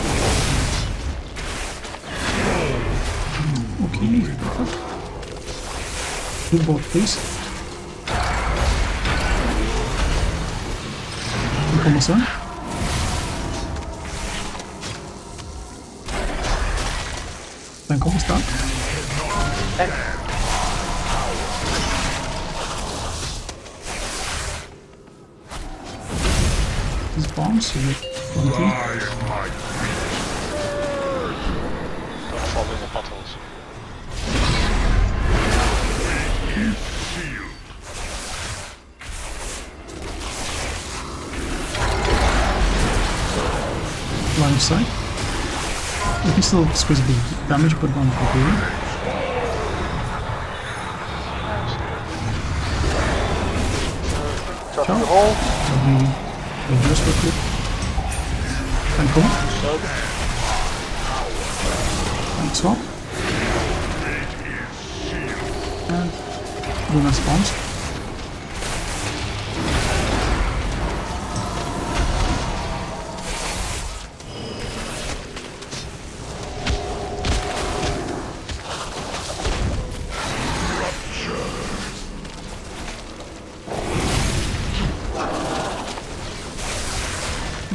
Okay, perfect. Do both, please. Almost done. Then almost done. These bombs, so get 20. Don't fall in the potholes. Line of sight. You can still squeeze a bit of damage, but not completely. Touch the hole. So we adjust real quick. And come on. And swap. And do nice bombs.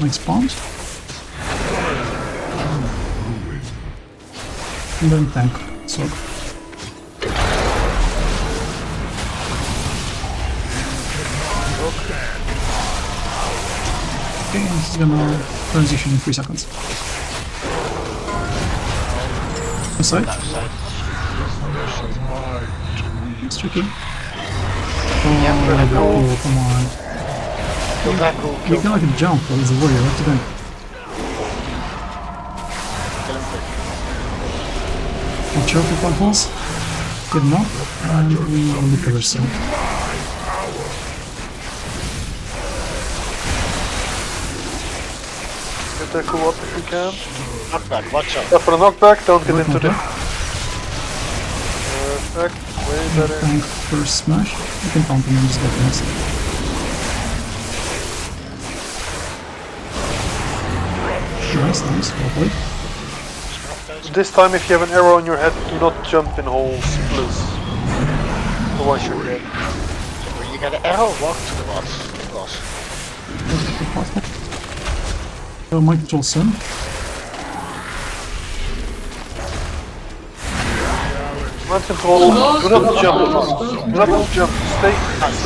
Like spawns. And then tank, so. Okay, and he's gonna transition in 3 seconds. Inside. It's tricky. Oh, cool, come on. Kill that cool. You can like jump, but he's a warrior, what you doing? Kill him quick. Watch out for potholes. Get him up, and we will recover soon. Get that cool up if you can. Knockback, watch out. Yeah, for the knockback, don't get into the... Knockback. Perfect, way better. Tank first smash. You can counter and just get the next. Nice, nice, well played. This time if you have an arrow on your head, do not jump in holes, please. Otherwise you're dead. So when you get an arrow, walk to the boss. Mind control Sun. Mind control, do not jump. Do not jump, stay close.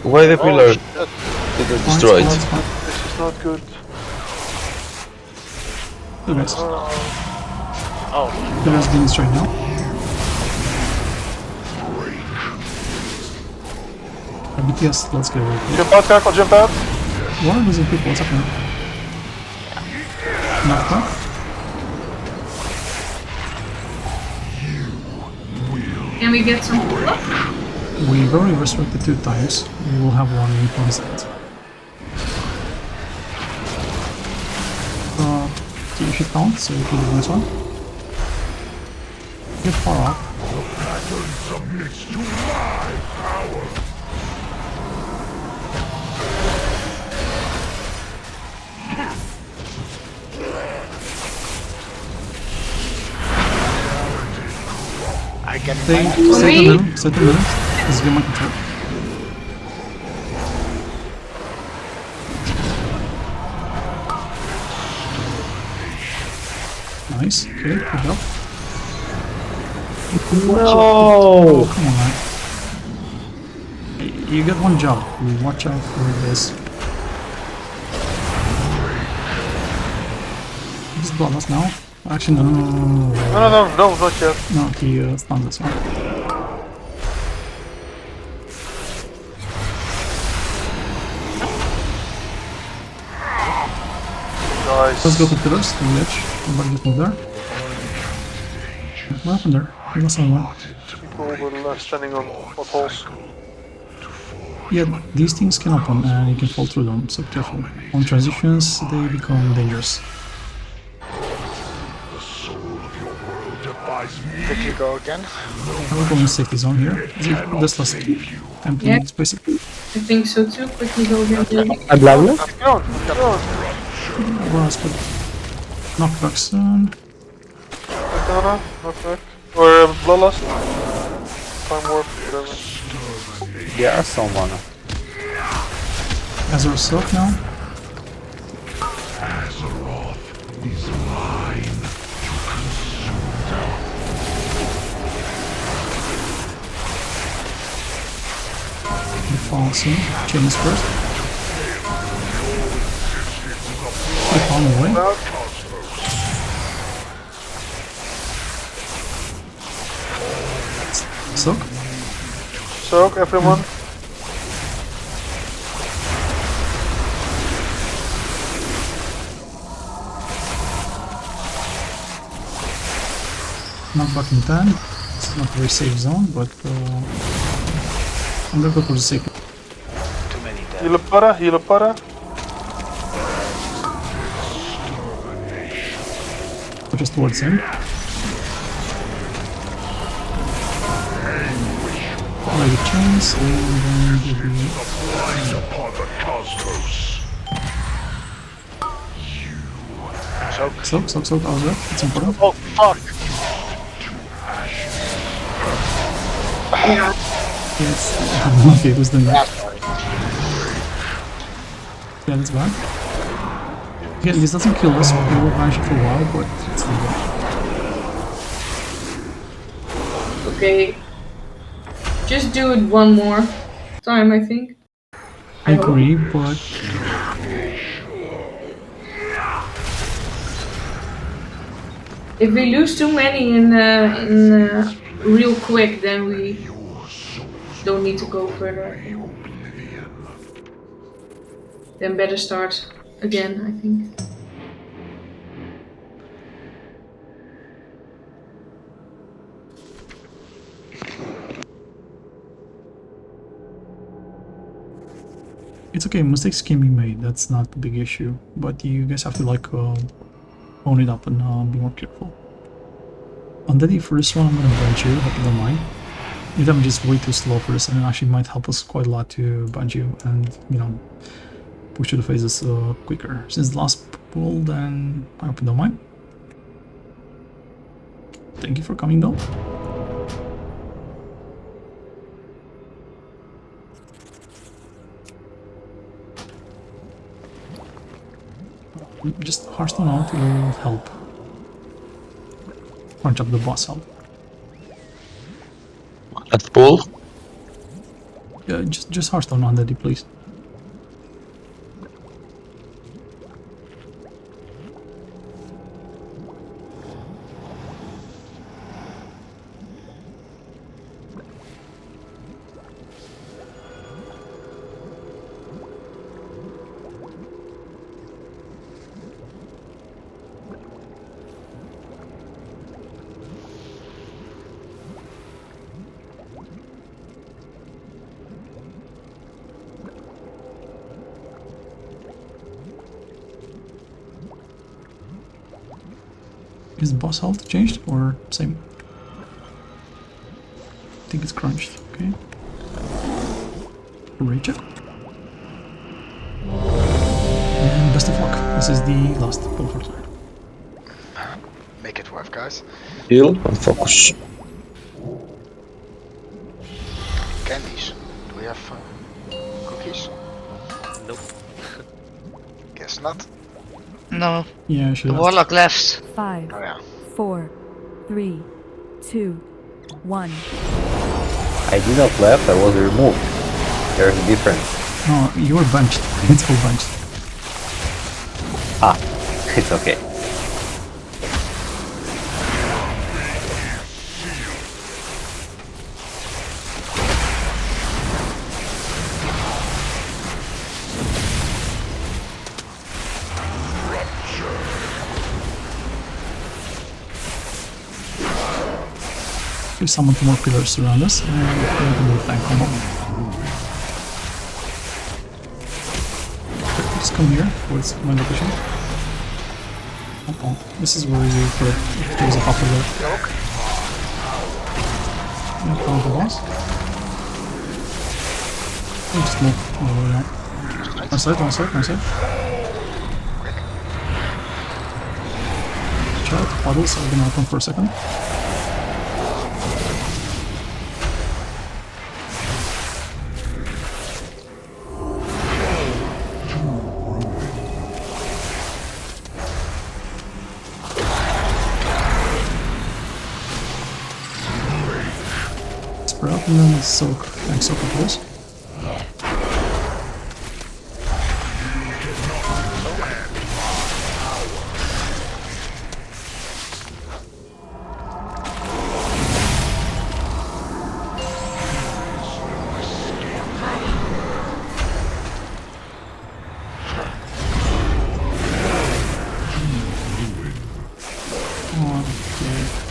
Why the pillar didn't destroy it? This is not good. Good guys. Oh. The guy's being destroyed now. BTS, let's go. Jump out, Kakko, jump out. Why are losing people? What's happening? Knocked up. Can we get some luck? We've already resurrected 2 times. We will have one in 20 seconds. You should count, so you can do the next one. Get far off. The pattern submits to my power. I get Stay back. in the middle, stay in the middle. This is my control. Nice, okay, good job. No! Come on, man. You get one job. You watch out for this. He's bloodless now. Actually, no. No, not yet. No, he stunned us one. Nice. Let's go to pillars, to the edge. Somebody just move there. What happened there? He was someone. People were standing on potholes. Yeah, these things can open and you can fall through them, so careful. On transitions, they become dangerous. The soul of your world defies me. Quickly go again. I will go in safety zone here. This last empty Yeah. space. I think so too. Quickly go again. I'm bloodless? Go on. Well, but knockback soon. Katana, knockback. Or bloodlust. Time warp, whatever. Yeah, someone. Azure Silk now. Azeroth is mine Fall soon. Chains first. Keep on the way. Silk. Soak, everyone. Knockback in 10. It's not a very safe zone, but I'm gonna go for the safe. Too many dead. Heal up para. Just towards him. Apply the chains and then do the... blind upon the cosmos. Soak, I was right. It's important. Oh fuck! Yes. Okay, who's doing that? Yeah, that's bad. Yeah, this doesn't kill us, we will vanish it for a while, but it's still good. Okay. Just do it one more time, I think. I agree, but If we lose too many in real quick, then we don't need to go further. I think. Then better start again, I think. it's okay. Mistakes can be made. That's not the big issue. But you guys have to like own it up and be more careful. Undeady, for this one, I'm gonna bench you. Hope you don't mind. Your damage is way too slow for this, and it actually might help us quite a lot to bench you and push you to phases quicker. Since the last pull, then I hope you don't mind. Thank you for coming though. Just Hearthstone out will help. Punch up the boss help. Let's pull. Yeah, just Hearthstone on that, please. Is boss health changed or same? I think it's crunched, okay. Rage it. And best of luck. This is the last pull for tonight. Make it work, guys. Heal and focus. Candies. Do we have cookies? Nope. Guess not. No, Yeah, she the left. warlock left. 5, Oh yeah. 4, 3, 2, 1. I did not left, I was removed. There's a difference. No, you were benched. It's full benched. Ah, it's okay. We summon 2 more pillars around us and we're going to move tank combo. Okay, just come here towards my location. Oh, this is where you put it if there's a hopper there. Yeah, follow the boss. Oh, just move all the way out. One side, one side, one side. Watch out, puddles are gonna open for a second. Sprout and then soak, and soak of this.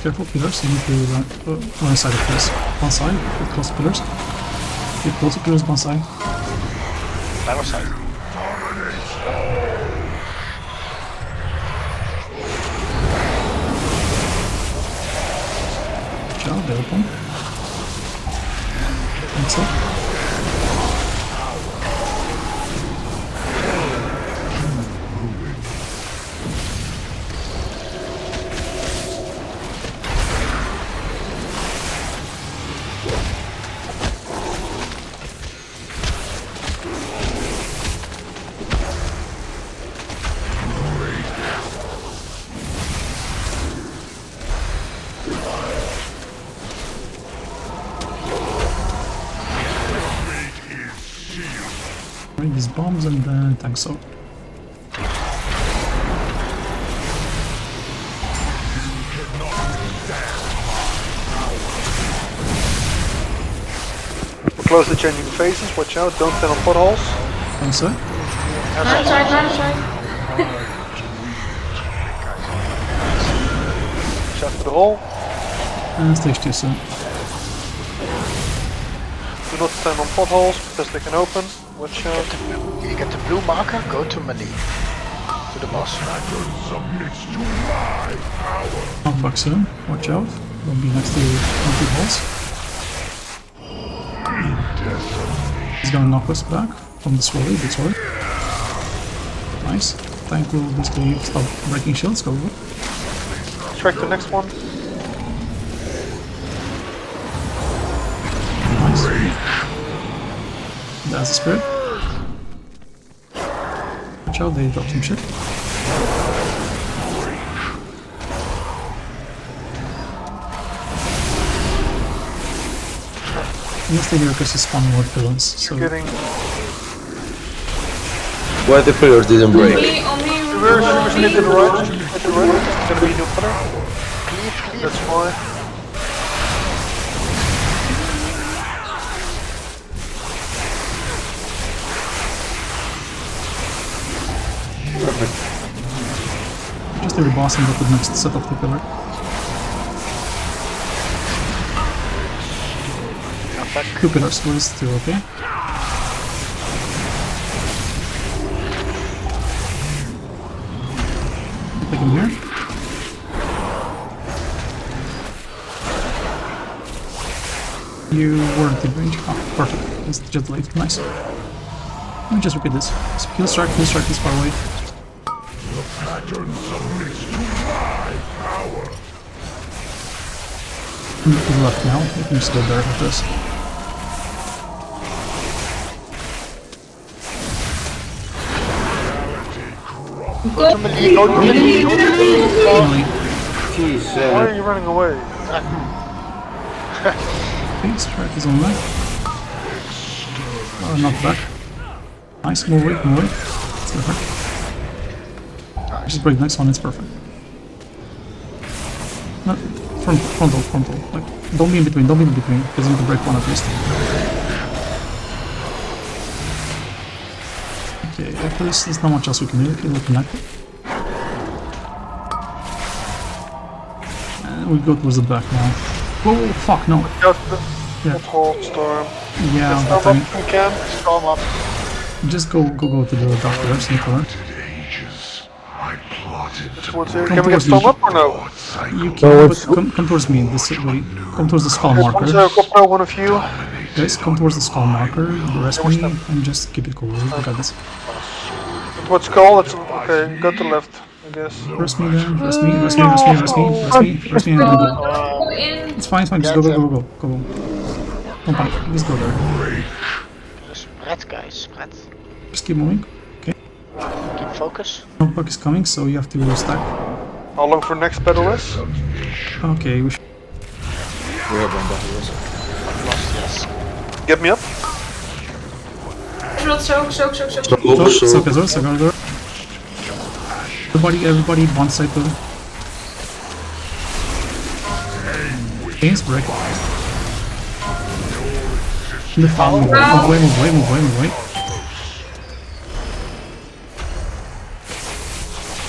Careful pillars, you need to run side of this. One side, get close to pillars. Get close to pillars, one side. That side. Good job, they open. Thanks up. Bring these bombs and then tanks out. We're close to changing phases, watch out, don't stand on potholes. One sec. Another side. Watch out for the hole. And stage 2 soon. Do not stand on potholes because they can open. Watch out. You get the blue marker, go to melee. To the boss. Knockback soon, watch out. Don't be next to empty holes. He's gonna knock us back from the swirly, big swirly. Nice. Tank will basically stop breaking shields, go. Track the next one. Nice. That's the spirit. Watch out, they drop some shit. I'm gonna stay here because it's spawn more villains, so... Getting Why the pillars didn't break? On me. reverse to the right. To the right. It's gonna be a new pillar. Clear. That's fine. Perfect. Just a reboss and get the next set of the pillar. Two pillars, where's two, okay? Take him here. You weren't in range. Oh, perfect. It's just late. Nice. Let me just repeat this. Heal strike this far away. The pattern submits to my power. He's left now. You can just go there with this. Go to melee, go to melee. Finally. Jeez, Why are you running away? Okay, strike is on that. Oh, not back. Nice, move away. It's perfect. Just break the next one, it's perfect. No, frontal. Like, don't be in between, because you need to break one at least. Okay, after this, there's not much else we can do. We'll connect it. And we go towards the back now. Whoa, fuck, no. Just the Yeah. pothole storm. Yeah, Storm but up I if you can. Storm up. just go to the dark direction, corner. Ages, I plotted Towards to here. Come Can we get towards me. storm up or no? You can, but come towards me, this way. Come towards the skull One marker. GoPro, one of you. Guys, come towards the skull marker, rest me, and just keep it cool. We got this. Towards skull, that's okay. Go to left, I guess. Rest me then, rest me, and then go. Go in. It's fine, just go. Don't panic, just go there. Spread, guys, spread. Just keep moving. Okay. Keep focus. Knockback is coming, so you have to stack. How long for next battle is? Okay, we should. Get me up. Soak. So. Everybody, one side to. Games break. In the fall, move away.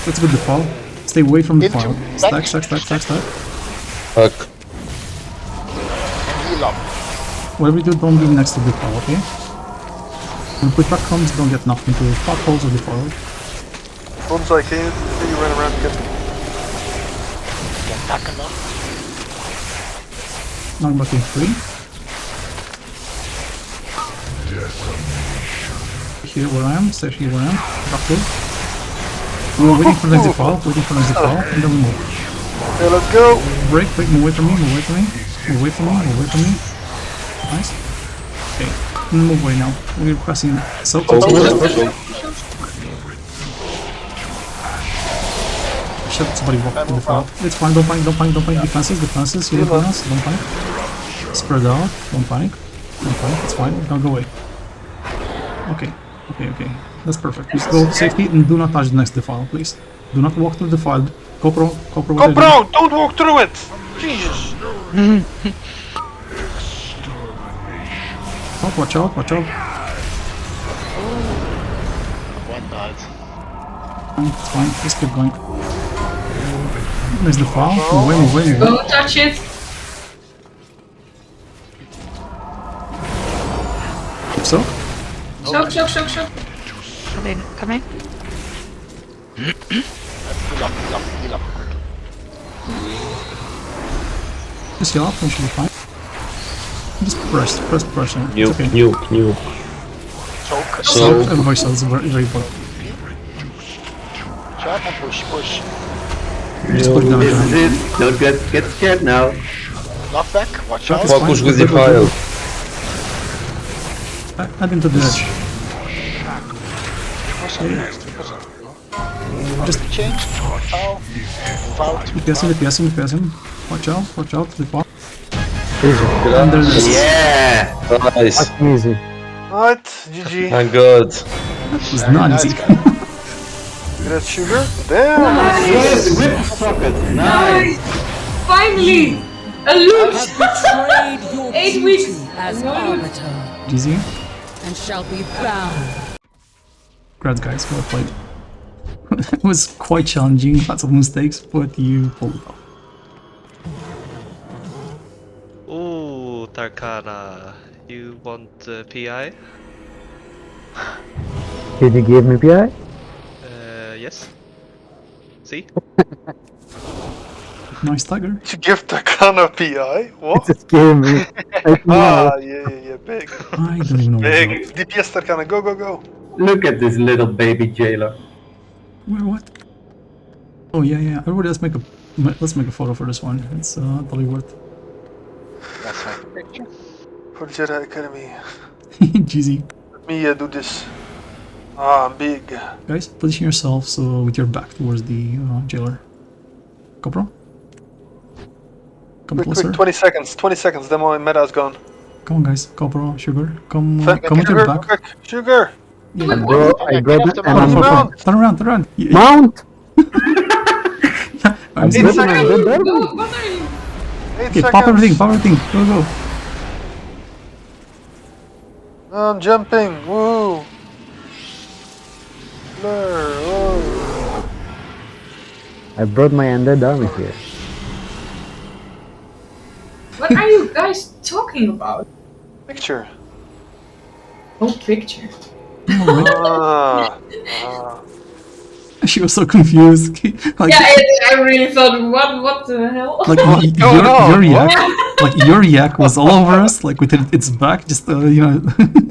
Let's go to the fall. Stay away from the fall. Stack. Fuck. Heal up. Whatever you do, don't be next to the fall, okay? When pushback comes, don't get knocked into the potholes or the fall. Bonsai, can you run around and get me? Get back enough. Knockback in 3. Here where I am, stay here where I am. Drop through. We're waiting for next fall, and then we move. Okay, let's go. Break, move away from me. Nice. Okay, move away now. We're pressing so. Shit, somebody walked in the fall. It's fine, don't panic. Defenses, heal us, don't panic. Spread out, don't panic. It's fine, don't go away. Okay, Okay. That's perfect. Just go to safety and do not touch the next defile, please. Do not walk through the defile. Copro, what are you doing? GoPro, don't walk through it! Jesus! Oh, watch out. One died. It's fine, just keep going. There's the file. Move away. Don't touch it. So? Shock. Coming. Heal up. Just heal up, we should be fine. Just press pressure. Nuke, It's okay. nuke. So, everybody sounds very important. Charge and push. Just put it down. This is it. Don't get scared now. Knockback, watch out. Focus with the file. Add into the edge. Just Change. Foul. Move out. DPS him. Watch out, the ball. Easy. And there's this. Yeah. Nice. That's easy. Alright, GG. Thank God. It's not easy. Red sugar. Damn! Yes, whip socket. Nice. Finally! A loot! Betrayed your 8 weeks! duty as No loot. arbiter Easy. and shall be bound. Congrats guys, well played. It was quite challenging, lots of mistakes, but you pulled it off. Ooh, Tarkana, you want PI? Did you give me PI? Yes. See? Nice tiger. You give Takana PI? What? Just give me. Ah, yeah, big. I don't even know where to Big. DPS Takana, go. Look at this little baby jailer. go. Where, what? Oh yeah. Everybody, let's make a photo for this one. It's probably worth. That's my picture. For the Jedi Academy. GZ. Let me do this. Ah, I'm big. Guys, position yourselves with your back towards the jailer. GoPro. Come closer. Quick, 20 seconds, then my meta is gone. Come on guys, GoPro, Sugar. Come with Sugar, your back. quick, Sugar! Yeah. I brought the and I'm mount. Turn around. Yeah. Mount! I'm I'm serious. slipping, I'm dead. No, what are you? 8 Okay, seconds. pop everything. Go. I'm jumping, woo! Blur, whoa. I brought my undead army here. What are you guys talking about? Picture. Oh, picture. Ah. She was so confused. Like, Yeah, I really thought, what the hell? like your yak, like your yak was all over us, like with its back, just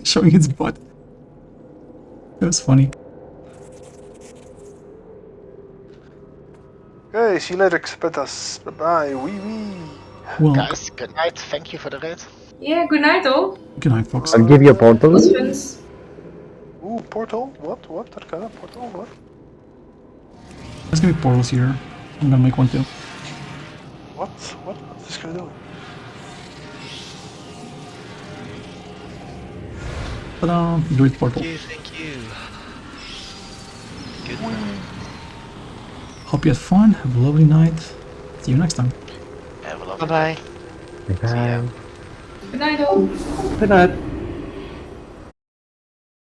showing its butt. It was funny. Okay, see you later, Xpetas. Bye-bye, wee. Well, Guys, good night. Thank you for the raid. Yeah, good night all. good night, folks. I'll give you a portal. Husbands. Ooh, portal? What? Tarkana, portal? What? There's gonna be portals here. I'm gonna make one too. What? What's this gonna do? Ta-da! Druid portal. Thank you. Good night. Hope you had fun. Have a lovely night. See you next time. Have a lovely Bye bye. Bye. Good night all. Good night.